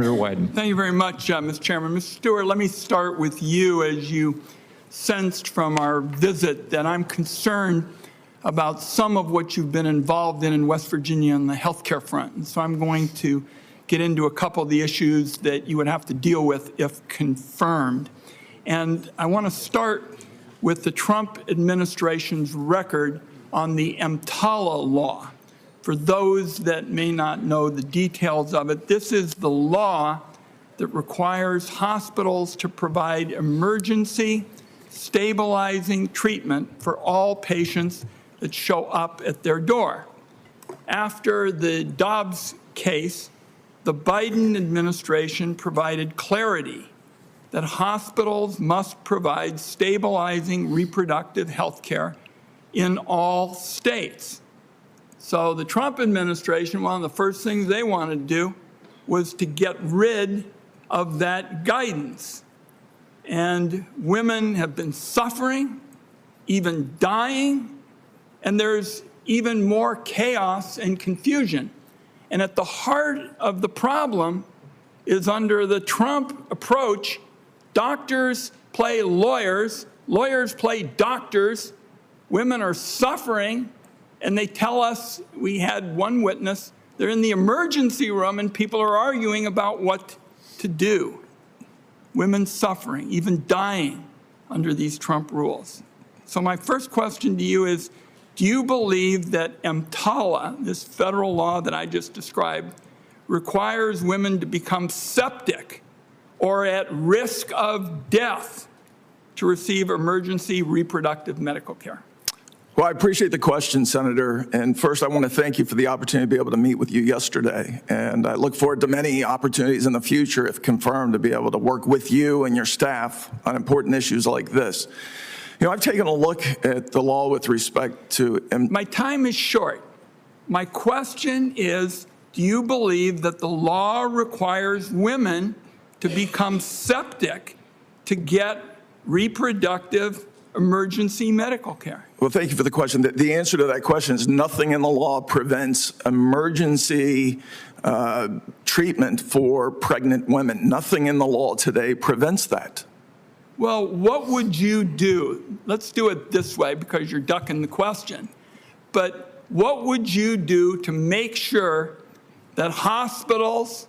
Wyden. Thank you very much, Mr. Chairman. Mr. Stuart, let me start with you. As you sensed from our visit that I'm concerned about some of what you've been involved in West Virginia on the healthcare front. And so I'm going to get into a couple of the issues that you would have to deal with if confirmed. And I want to start with the Trump administration's record on the EMTALA law. For those that may not know the details of it, this is the law that requires hospitals to provide emergency stabilizing treatment for all patients that show up at their door. After the Dobbs case, the Biden administration provided clarity that hospitals must provide stabilizing reproductive health care in all states. So the Trump administration, one of the first things they wanted to do was to get rid of that guidance. And women have been suffering, even dying, and there's even more chaos and confusion. And at the heart of the problem is under the Trump approach, doctors play lawyers, lawyers play doctors, women are suffering, and they tell us, we had one witness, they're in the emergency room and people are arguing about what to do. Women suffering, even dying under these Trump rules. So my first question to you is, do you believe that EMTALA, this federal law that I just described, requires women to become septic or at risk of death to receive emergency reproductive medical care? Well, I appreciate the question, Senator. And first, I want to thank you for the opportunity to be able to meet with you yesterday. And I look forward to many opportunities in the future, if confirmed, to be able to work with you and your staff on important issues like this. You know, I've taken a look at the law with respect to... My time is short. My question is, do you believe that the law requires women to become septic to get reproductive emergency medical care? Well, thank you for the question. The answer to that question is nothing in the law prevents emergency treatment for pregnant women. Nothing in the law today prevents that. Well, what would you do? Let's do it this way because you're ducking the question. But what would you do to make sure that hospitals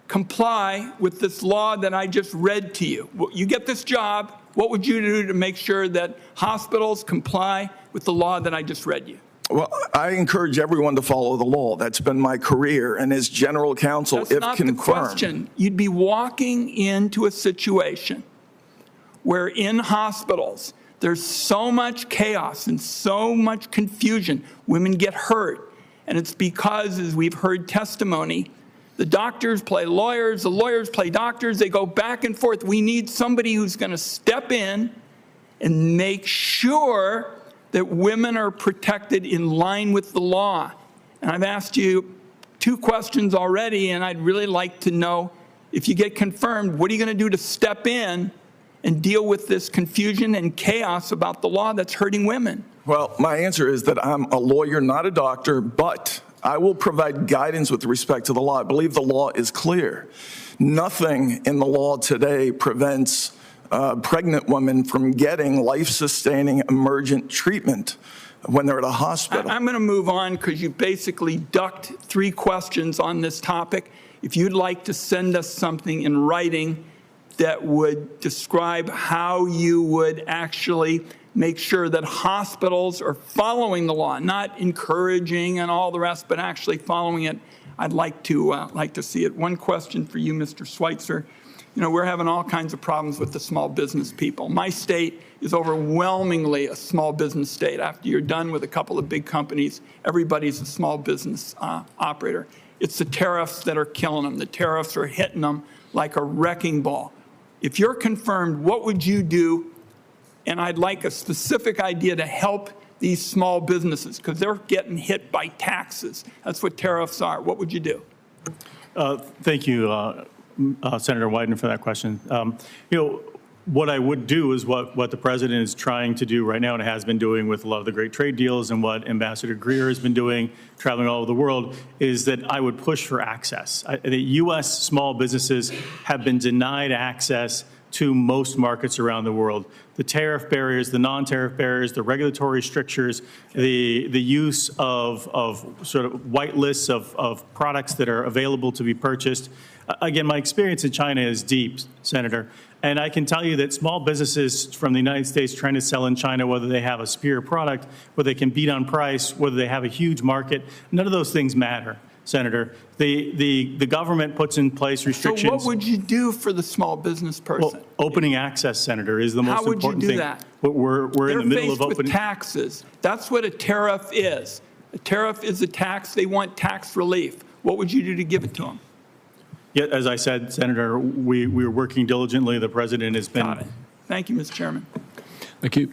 comply with this law that I just read to you? You get this job. What would you do to make sure that hospitals comply with the law that I just read you? Well, I encourage everyone to follow the law. That's been my career. And as general counsel, if confirmed... That's not the question. You'd be walking into a situation where in hospitals, there's so much chaos and so much confusion. Women get hurt. And it's because, as we've heard testimony, the doctors play lawyers, the lawyers play doctors, they go back and forth. We need somebody who's going to step in and make sure that women are protected in line with the law. And I've asked you 2 questions already, and I'd really like to know, if you get confirmed, what are you going to do to step in and deal with this confusion and chaos about the law that's hurting women? Well, my answer is that I'm a lawyer, not a doctor, but I will provide guidance with respect to the law. I believe the law is clear. Nothing in the law today prevents pregnant women from getting life-sustaining emergent treatment when they're at a hospital. I'm going to move on because you basically ducked 3 questions on this topic. If you'd like to send us something in writing that would describe how you would actually make sure that hospitals are following the law, not encouraging and all the rest, but actually following it, I'd like to see it. One question for you, Mr. Schweitzer. You know, we're having all kinds of problems with the small business people. My state is overwhelmingly a small business state. After you're done with a couple of big companies, everybody's a small business operator. It's the tariffs that are killing them. The tariffs are hitting them like a wrecking ball. If you're confirmed, what would you do? And I'd like a specific idea to help these small businesses because they're getting hit by taxes. That's what tariffs are. What would you do? Thank you, Senator Wyden, for that question. You know, What I would do is what the president is trying to do right now and has been doing with a lot of the great trade deals, and what Ambassador Greer has been doing, traveling all over the world, is that I would push for access. The U.S. small businesses have been denied access to most markets around the world. The tariff barriers, the non-tariff barriers, the regulatory strictures, the use of sort of white lists of products that are available to be purchased. Again, my experience in China is deep, Senator, and I can tell you that small businesses from the United States trying to sell in China, whether they have a superior product, whether they can beat on price, whether they have a huge market, none of those things matter, Senator. The government puts in place restrictions. So what would you do for the small business person? Well, opening access, Senator, is the most important thing. How would you do that? But we're in the middle of They're faced with opening. taxes. That's what a tariff is. A tariff is a tax. They want tax relief. What would you do to give it to them? Yeah, as I said, Senator, we're working diligently. The president has been. Got it. Thank you, Mr. Chairman. Thank you.